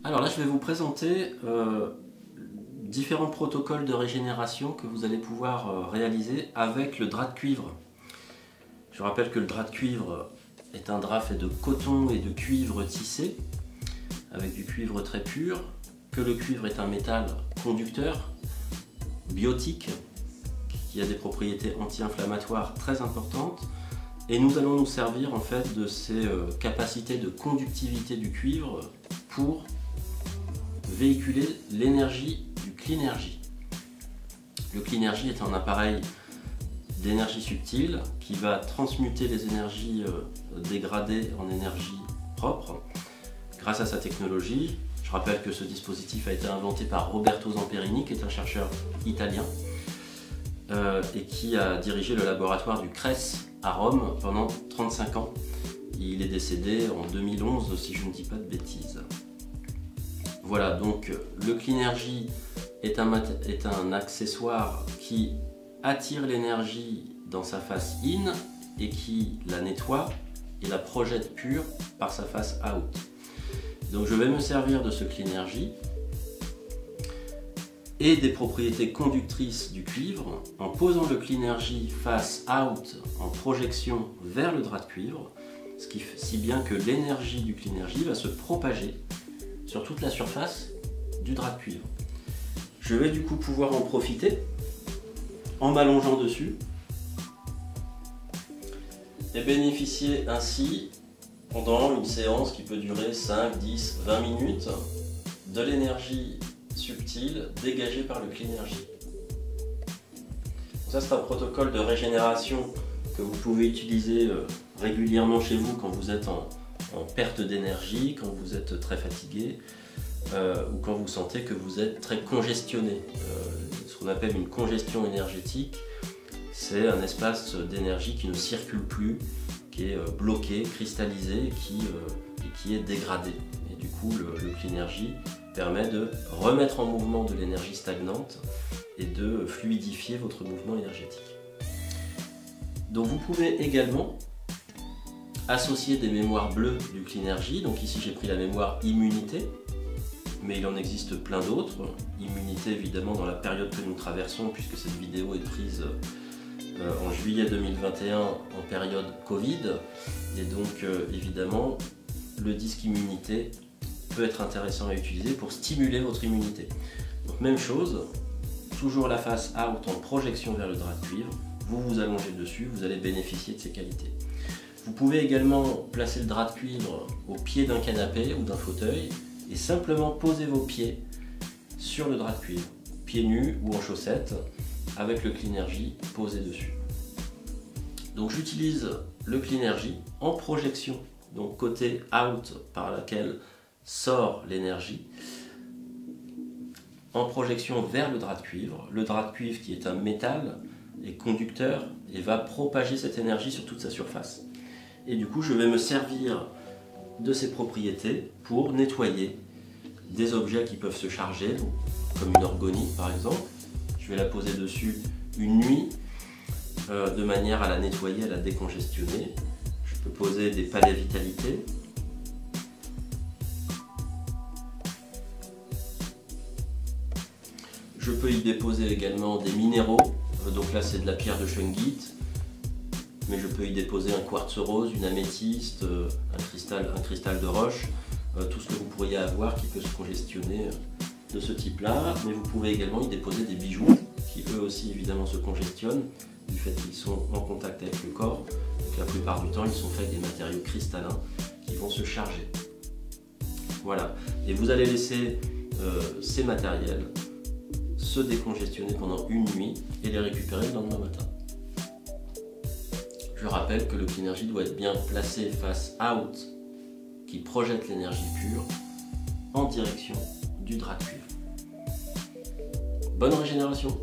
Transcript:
Alors là, je vais vous présenter différents protocoles de régénération que vous allez pouvoir réaliser avec le drap de cuivre. Je rappelle que le drap de cuivre est un drap fait de coton et de cuivre tissé, avec du cuivre très pur, que le cuivre est un métal conducteur, biotique, qui a des propriétés anti-inflammatoires très importantes. Et nous allons nous servir en fait de ces capacités de conductivité du cuivre pour véhiculer l'énergie du Cleanergy. Le Cleanergy est un appareil d'énergie subtile qui va transmuter les énergies dégradées en énergie propre grâce à sa technologie. Je rappelle que ce dispositif a été inventé par Roberto Zamperini, qui est un chercheur italien et qui a dirigé le laboratoire du CRES à Rome pendant 35 ans. Il est décédé en 2011 si je ne dis pas de bêtises. Voilà, donc le Cleanergy est un accessoire qui attire l'énergie dans sa face in et qui la nettoie et la projette pure par sa face out. Donc je vais me servir de ce Cleanergy et des propriétés conductrices du cuivre en posant le Cleanergy face out en projection vers le drap de cuivre, si bien que l'énergie du Cleanergy va se propager sur toute la surface du drap de cuivre. Je vais du coup pouvoir en profiter en m'allongeant dessus et bénéficier ainsi pendant une séance qui peut durer 5, 10, 20 minutes de l'énergie subtile dégagée par le Cleanergy. Ça, c'est un protocole de régénération que vous pouvez utiliser régulièrement chez vous quand vous êtes en perte d'énergie, quand vous êtes très fatigué ou quand vous sentez que vous êtes très congestionné. Ce qu'on appelle une congestion énergétique, c'est un espace d'énergie qui ne circule plus, qui est bloqué, cristallisé et qui est dégradé. Et du coup, le Cleanergy permet de remettre en mouvement de l'énergie stagnante et de fluidifier votre mouvement énergétique. Donc vous pouvez également associer des mémoires bleues du Cleanergy. Donc ici j'ai pris la mémoire immunité, mais il en existe plein d'autres. Immunité évidemment dans la période que nous traversons, puisque cette vidéo est prise en juillet 2021 en période Covid. Et donc évidemment le disque immunité peut être intéressant à utiliser pour stimuler votre immunité. Donc même chose, toujours la face out en projection vers le drap de cuivre, vous vous allongez dessus, vous allez bénéficier de ces qualités. Vous pouvez également placer le drap de cuivre au pied d'un canapé ou d'un fauteuil et simplement poser vos pieds sur le drap de cuivre, pieds nus ou en chaussettes, avec le Cleanergy posé dessus. Donc j'utilise le Cleanergy en projection, donc côté out par laquelle sort l'énergie, en projection vers le drap de cuivre. Le drap de cuivre qui est un métal est conducteur et va propager cette énergie sur toute sa surface. Et du coup je vais me servir de ces propriétés pour nettoyer des objets qui peuvent se charger, comme une orgonite par exemple. Je vais la poser dessus une nuit de manière à la nettoyer, à la décongestionner. Je peux poser des palais vitalité. Je peux y déposer également des minéraux, donc là c'est de la pierre de shungite, mais je peux y déposer un quartz rose, une améthyste, un cristal de roche, tout ce que vous pourriez avoir qui peut se congestionner de ce type-là. Mais vous pouvez également y déposer des bijoux qui eux aussi évidemment se congestionnent du fait qu'ils sont en contact avec le corps. Donc la plupart du temps ils sont faits avec des matériaux cristallins qui vont se charger. Voilà, et vous allez laisser ces matériels se décongestionner pendant une nuit et les récupérer le lendemain matin. Je rappelle que le Cleanergy doit être bien placé face out qui projette l'énergie pure en direction du drap de cuivre. Bonne régénération!